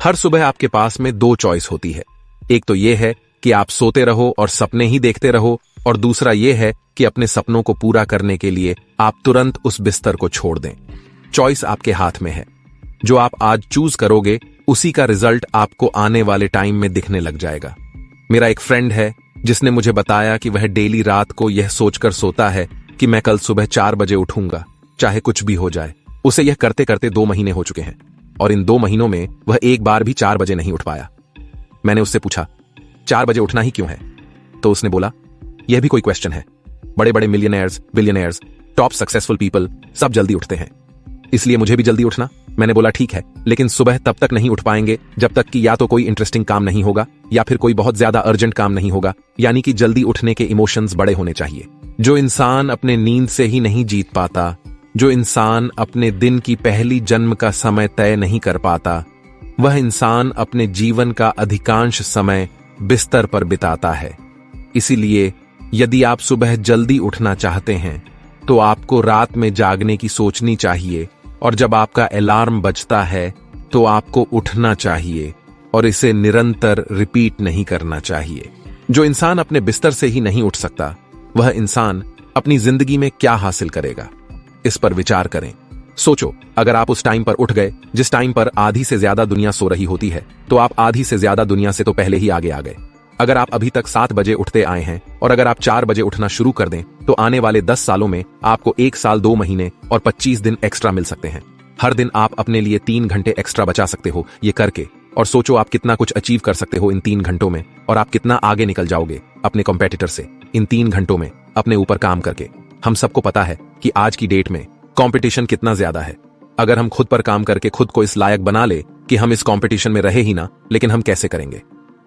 हर सुबह आपके पास में दो चॉइस होती है। एक तो यह है कि आप सोते रहो और सपने ही देखते रहो, और दूसरा यह है कि अपने सपनों को पूरा करने के लिए आप तुरंत उस बिस्तर को छोड़ दें। चॉइस आपके हाथ में है। जो आप आज चूज करोगे उसी का रिजल्ट आपको आने वाले टाइम में दिखने लग जाएगा। मेरा एक फ्रेंड है जिसने मुझे बताया कि वह डेली रात को यह सोचकर सोता है कि मैं कल सुबह 4 बजे उठूंगा, चाहे कुछ भी हो जाए। उसे यह करते करते 2 महीने हो चुके हैं और इन 2 महीनों में वह एक बार भी 4 बजे नहीं उठ पाया। मैंने उससे पूछा 4 बजे उठना ही क्यों है? तो उसने बोला यह भी कोई क्वेश्चन है? बड़े बड़े millionaires, billionaires, top successful people सब जल्दी उठते हैं, इसलिए मुझे भी जल्दी उठना। मैंने बोला ठीक है, लेकिन सुबह तब तक नहीं उठ पाएंगे जब तक कि या तो कोई इंटरेस्टिंग काम नहीं होगा या फिर कोई बहुत ज्यादा अर्जेंट काम नहीं होगा, यानी कि जल्दी उठने के इमोशंस बड़े होने चाहिए। जो इंसान अपने नींद से ही नहीं जीत पाता, जो इंसान अपने दिन की पहली जन्म का समय तय नहीं कर पाता, वह इंसान अपने जीवन का अधिकांश समय बिस्तर पर बिताता है। इसीलिए यदि आप सुबह जल्दी उठना चाहते हैं तो आपको रात में जागने की सोचनी चाहिए, और जब आपका अलार्म बजता है तो आपको उठना चाहिए और इसे निरंतर रिपीट नहीं करना चाहिए। जो इंसान अपने बिस्तर से ही नहीं उठ सकता, वह इंसान अपनी जिंदगी में क्या हासिल करेगा? इस पर विचार करें। सोचो, अगर आप उस टाइम पर उठ गए जिस टाइम पर आधी से ज्यादा दुनिया सो रही होती है, तो आप आधी से ज्यादा दुनिया से तो पहले ही आगे आ गए। अगर आप अभी तक 7 बजे उठते आए हैं और अगर आप 4 बजे उठना शुरू कर दें, तो आने वाले 10 सालों में आपको 1 साल 2 महीने और 25 दिन एक्स्ट्रा मिल सकते हैं। हर दिन आप अपने लिए 3 घंटे एक्स्ट्रा बचा सकते हो ये करके, और सोचो आप कितना कुछ अचीव कर सकते हो इन 3 घंटों में, और आप कितना आगे निकल जाओगे अपने कॉम्पिटिटर से इन 3 घंटों में अपने ऊपर काम करके। हम सबको पता है कि आज की डेट में कंपटीशन कितना ज्यादा है। अगर हम खुद पर काम करके खुद को इस लायक बना ले कि हम इस कंपटीशन में रहे ही ना, लेकिन हम कैसे करेंगे?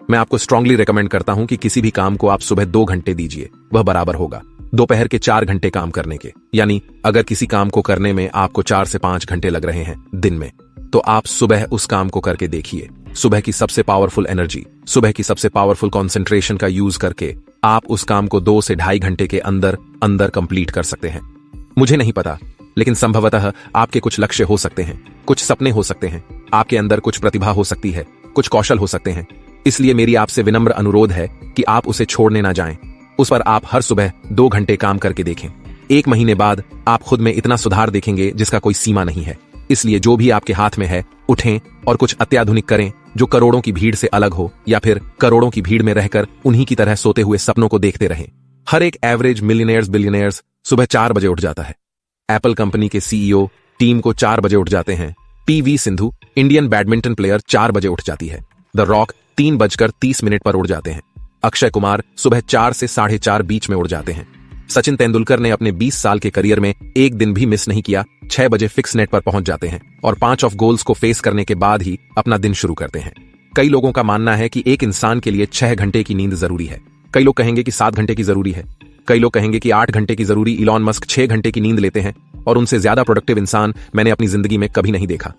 मैं आपको स्ट्रांगली रेकमेंड करता हूं कि किसी भी काम को आप सुबह 2 घंटे दीजिए, वह बराबर होगा दोपहर के 4 घंटे काम करने के। यानी अगर किसी काम को करने में आपको 4 से 5 घंटे लग रहे हैं दिन में, तो आप सुबह उस काम को करके देखिए। सुबह की सबसे पावरफुल एनर्जी, सुबह की सबसे पावरफुल कॉन्सेंट्रेशन का यूज करके आप उस काम को 2 से 2.5 घंटे के अंदर अंदर कंप्लीट कर सकते हैं। मुझे नहीं पता, लेकिन संभवतः आपके कुछ लक्ष्य हो सकते हैं, कुछ सपने हो सकते हैं, आपके अंदर कुछ प्रतिभा हो सकती है, कुछ कौशल हो सकते हैं। इसलिए मेरी आपसे विनम्र अनुरोध है कि आप उसे छोड़ने ना जाएं। उस पर आप हर सुबह 2 घंटे काम करके देखें। 1 महीने बाद आप खुद में इतना सुधार देखेंगे जिसका कोई सीमा नहीं है। इसलिए जो भी आपके हाथ में है, उठें और कुछ अत्याधुनिक करें जो करोड़ों की भीड़ से अलग हो, या फिर करोड़ों की भीड़ में रहकर उन्हीं की तरह सोते हुए सपनों को देखते रहें। हर एक एवरेज मिलियनेयर्स, बिलियनेयर्स सुबह 4 बजे उठ जाता है। एप्पल कंपनी के सीईओ टीम को 4 बजे उठ जाते हैं। PV Sindhu, Indian badminton player, 4 बजे उठ जाती है। द रॉक 3:30 पर उड़ जाते हैं। अक्षय कुमार सुबह 4 से 4:30 बीच में उड़ जाते हैं। सचिन तेंदुलकर ने अपने 20 साल के करियर में एक दिन भी मिस नहीं किया, 6 बजे फिक्स नेट पर पहुंच जाते हैं और 5 ऑफ गोल्स को फेस करने के बाद ही अपना दिन शुरू करते हैं। कई लोगों का मानना है कि एक इंसान के लिए 6 घंटे की नींद जरूरी है। कई लोग कहेंगे कि 7 घंटे की जरूरी है। कई लोग कहेंगे कि 8 घंटे की जरूरी। इलॉन मस्क 6 घंटे की नींद लेते हैं और उनसे ज्यादा प्रोडक्टिव इंसान मैंने अपनी जिंदगी में कभी नहीं देखा।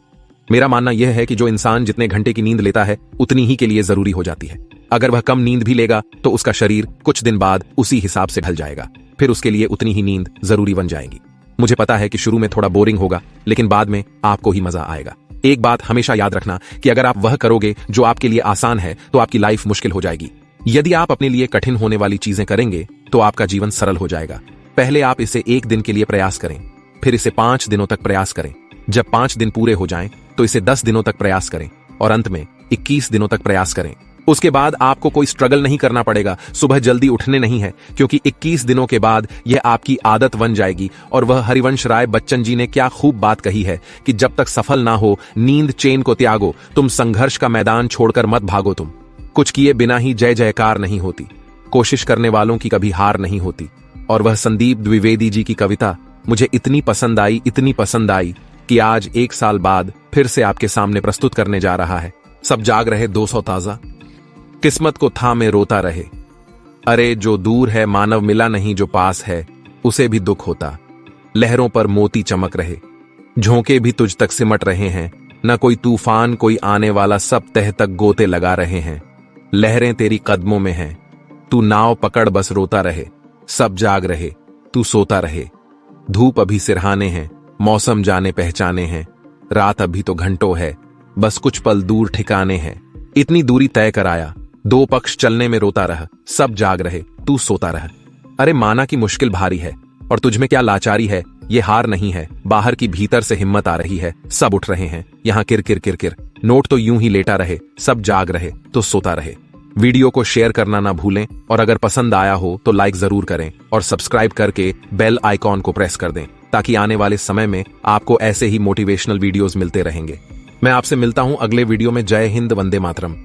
मेरा मानना यह है कि जो इंसान जितने घंटे की नींद लेता है उतनी ही के लिए जरूरी हो जाती है। अगर वह कम नींद भी लेगा तो उसका शरीर कुछ दिन बाद उसी हिसाब से ढल जाएगा, फिर उसके लिए उतनी ही नींद जरूरी बन जाएगी। मुझे पता है कि शुरू में थोड़ा बोरिंग होगा, लेकिन बाद में आपको ही मजा आएगा। एक बात हमेशा याद रखना कि अगर आप वह करोगे जो आपके लिए आसान है तो आपकी लाइफ मुश्किल हो जाएगी। यदि आप अपने लिए कठिन होने वाली चीजें करेंगे तो आपका जीवन सरल हो जाएगा। पहले आप इसे 1 दिन के लिए प्रयास करें, फिर इसे 5 दिनों तक प्रयास करें। जब 5 दिन पूरे हो जाएं, तो इसे 10 दिनों तक प्रयास करें और अंत में 21 दिनों तक प्रयास करें। उसके बाद आपको कोई स्ट्रगल नहीं करना पड़ेगा, सुबह जल्दी उठने नहीं है, क्योंकि 21 दिनों के बाद यह आपकी आदत बन जाएगी। और वह हरिवंश राय बच्चन जी ने क्या खूब बात कही है कि जब तक सफल ना हो नींद चैन को त्यागो, तुम संघर्ष का मैदान छोड़कर मत भागो। तुम कुछ किए बिना ही जय जयकार नहीं होती, कोशिश करने वालों की कभी हार नहीं होती। और वह संदीप द्विवेदी जी की कविता मुझे इतनी पसंद आई कि आज 1 साल बाद फिर से आपके सामने प्रस्तुत करने जा रहा है। सब जाग रहे 200 ताजा, किस्मत को थामे रोता रहे। अरे जो दूर है मानव मिला नहीं, जो पास है उसे भी दुख होता। लहरों पर मोती चमक रहे, झोंके भी तुझ तक सिमट रहे हैं। न कोई तूफान कोई आने वाला, सब तह तक गोते लगा रहे हैं। लहरें तेरी कदमों में हैं, तू नाव पकड़ बस रोता रहे। सब जाग रहे तू सोता रहे। धूप अभी सिरहाने हैं, मौसम जाने पहचाने हैं। रात अभी तो घंटों है, बस कुछ पल दूर ठिकाने हैं। इतनी दूरी तय कराया, दो पक्ष चलने में रोता रह, सब जाग रहे, तू सोता रह। अरे माना कि मुश्किल भारी है, और तुझमें क्या लाचारी है, ये हार नहीं है, बाहर की भीतर से हिम्मत आ रही है, सब उठ रहे हैं, यहाँ किर किर किर किर। नोट तो यूं ही लेटा रहे, सब जाग रहे, तो सोता रहे। वीडियो को शेयर करना ना भूलें, और अगर पसंद आया हो तो लाइक जरूर करें और सब्सक्राइब करके बेल आइकॉन को प्रेस कर दें, ताकि आने वाले समय में आपको ऐसे ही मोटिवेशनल वीडियोस मिलते रहेंगे। मैं आपसे मिलता हूं अगले वीडियो में। जय हिंद, वंदे मातरम।